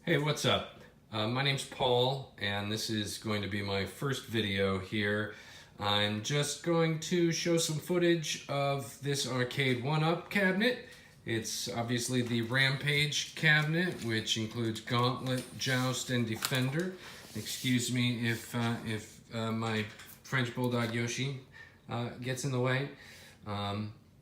Hey, what's up? My name's Paul, and this is going to be my first video here. I'm just going to show some footage of this Arcade1up cabinet. It's obviously the Rampage cabinet, which includes Gauntlet, Joust, and Defender. Excuse me if my French Bulldog Yoshi gets in the way.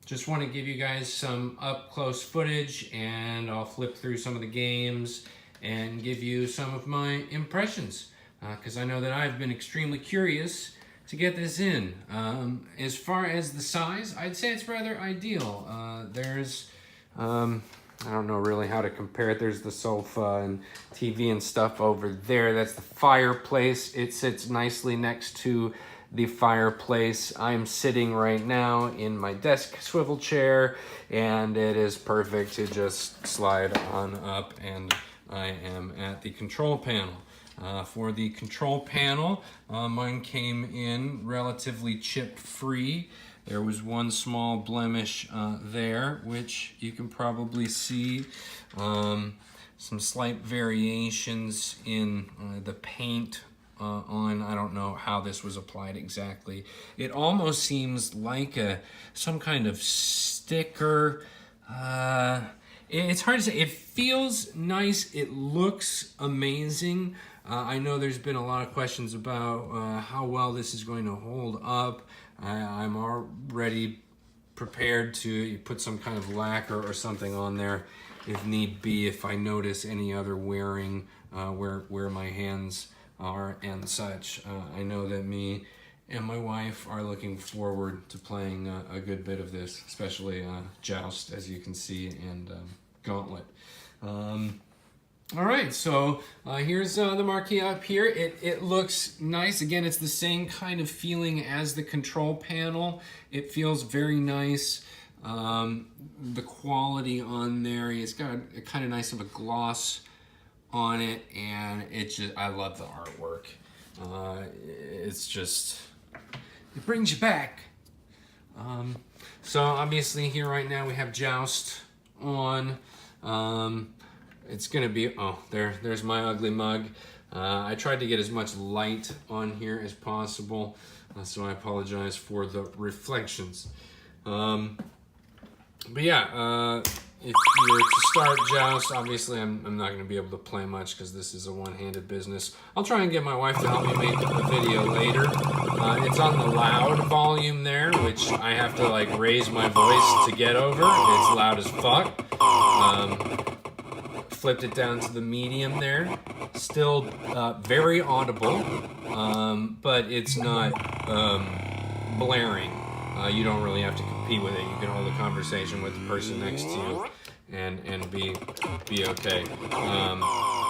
Just want to give you guys some up-close footage, and I'll flip through some of the games and give you some of my impressions, because I know that I've been extremely curious to get this in. As far as the size, I'd say it's rather ideal. There's, I don't know really how to compare it. There's the sofa and TV and stuff over there. That's the fireplace. It sits nicely next to the fireplace. I'm sitting right now in my desk swivel chair, and it is perfect to just slide on up, and I am at the control panel. For the control panel, mine came in relatively chip-free. There was one small blemish there, which you can probably see. Some slight variations in the paint on, I don't know how this was applied exactly. It almost seems like some kind of sticker. It's hard to say. It feels nice. It looks amazing. I know there's been a lot of questions about how well this is going to hold up. I'm already prepared to put some kind of lacquer or something on there if need be, if I notice any other wearing where my hands are and such. I know that me and my wife are looking forward to playing a good bit of this, especially Joust, as you can see, and Gauntlet. All right, so here's the Marquee up here. It looks nice. Again, it's the same kind of feeling as the control panel. It feels very nice. The quality on there, it's got a kind of nice of a gloss on it, and I love the artwork. It's just, it brings you back. So obviously here right now we have Joust on. It's gonna be, there's my ugly mug. I tried to get as much light on here as possible, so I apologize for the reflections. But yeah, if you're to start Joust, obviously I'm not gonna be able to play much because this is a one-handed business. I'll try and get my wife to help me make a video later. It's on the loud volume there, which I have to like raise my voice to get over. It's loud as fuck. Flipped it down to the medium there. Still very audible, but it's not blaring. You don't really have to compete with it. You can hold a conversation with the person next to you and be okay.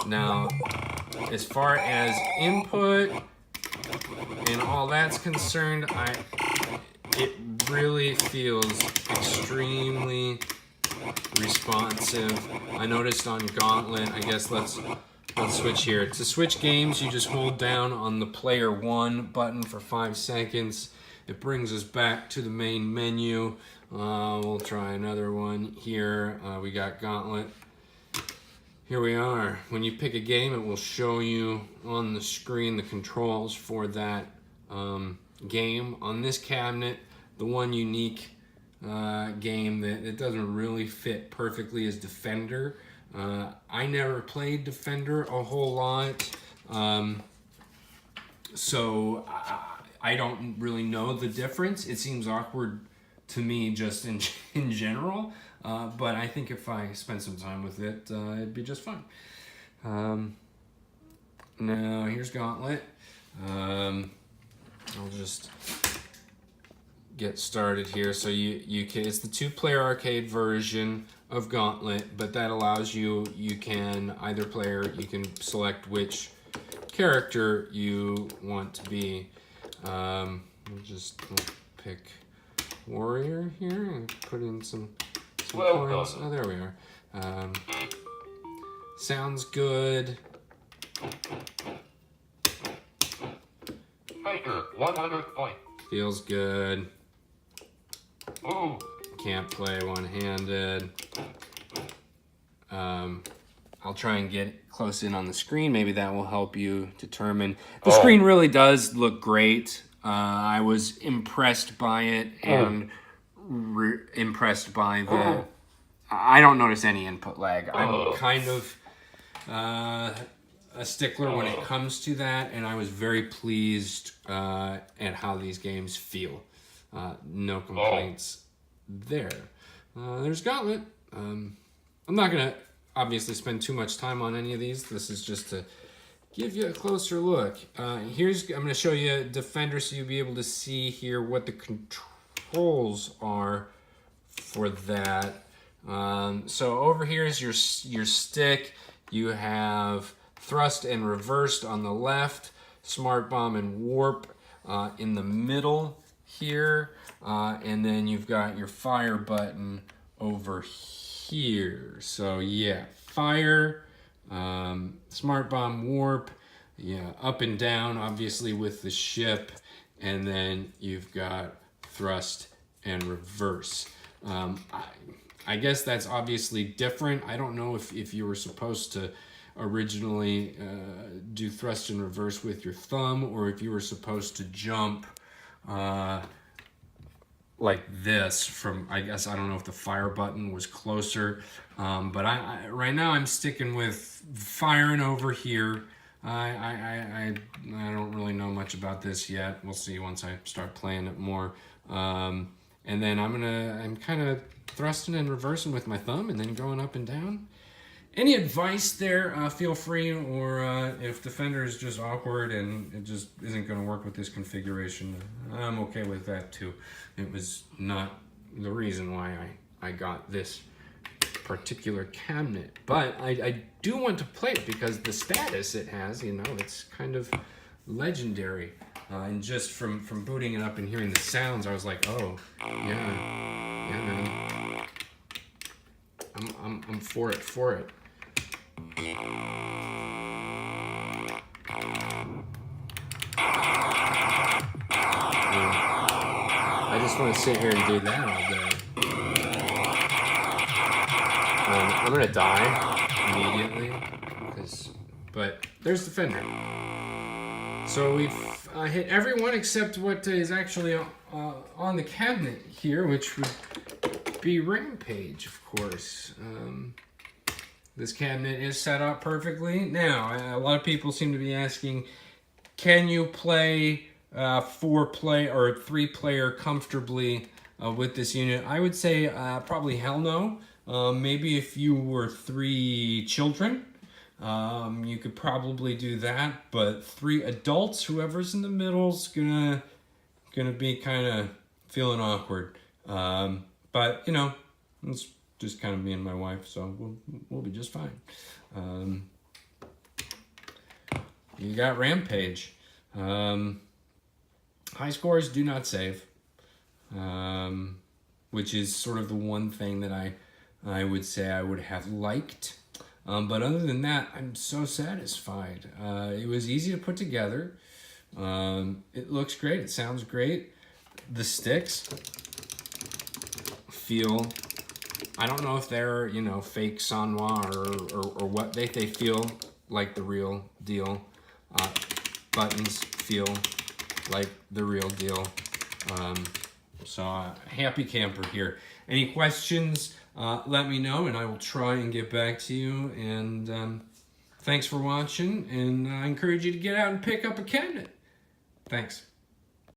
Now, as far as input and all that's concerned, it really feels extremely responsive. I noticed on Gauntlet, I guess let's switch here. To switch games, you just hold down on the player 1 button for 5 seconds. It brings us back to the main menu. We'll try another one here. We got Gauntlet. Here we are. When you pick a game, it will show you on the screen the controls for that game. On this cabinet, the one unique game that it doesn't really fit perfectly is Defender. I never played Defender a whole lot, so I don't really know the difference. It seems awkward to me just in general, but I think if I spend some time with it, it'd be just fine. Now here's Gauntlet. I'll just get started here. So you can, it's the 2-player arcade version of Gauntlet, but that allows you can either player, you can select which character you want to be. We'll pick Warrior here and put in some coins. Oh, there we are. Sounds good. Faker, 100 points. Feels good. Ooh. Can't play one-handed. I'll try and get close in on the screen. Maybe that will help you determine. The screen really does look great. I was impressed by it and impressed by the... I don't notice any input lag. I'm kind of a stickler when it comes to that, and I was very pleased at how these games feel. No complaints there. There's Gauntlet. I'm not going to obviously spend too much time on any of these. This is just to give you a closer look. I'm going to show you Defender so you'll be able to see here what the controls are for that. So over here is your stick. You have thrust and reversed on the left, smart bomb and warp in the middle here, and then you've got your fire button over here. So yeah, fire, smart bomb, warp, yeah, up and down obviously with the ship, and then you've got thrust and reverse. I guess that's obviously different. I don't know if you were supposed to originally do thrust and reverse with your thumb, or if you were supposed to jump like this from, I guess, I don't know if the fire button was closer, but I right now I'm sticking with firing over here. I don't really know much about this yet. We'll see once I start playing it more. And then I'm kind of thrusting and reversing with my thumb and then going up and down. Any advice there, feel free, or if Defender is just awkward and it just isn't going to work with this configuration, I'm okay with that too. It was not the reason why I got this particular cabinet, but I do want to play it because the status it has, you know, it's kind of legendary. And just from booting it up and hearing the sounds, I was like, oh, yeah, man. I'm for it. I just want to sit here and do that all day. I'm gonna die immediately, but there's Defender. So we've hit everyone except what is actually on the cabinet here, which would be Rampage, of course. This cabinet is set up perfectly. Now, a lot of people seem to be asking, can you play 4-player or 3-player comfortably with this unit? I would say probably hell no. Maybe if you were 3 children, you could probably do that. But 3 adults, whoever's in the middle's gonna be kind of feeling awkward. But you know, it's just kind of me and my wife, so we'll be just fine. You got Rampage. High scores do not save, which is sort of the one thing that I would say I would have liked. But other than that, I'm so satisfied. It was easy to put together. It looks great. It sounds great. The sticks feel, I don't know if they're, you know, fake Sanwa or what. They feel like the real deal. Buttons feel like the real deal. So happy camper here. Any questions, let me know and I will try and get back to you. And thanks for watching, and I encourage you to get out and pick up a cabinet. Thanks.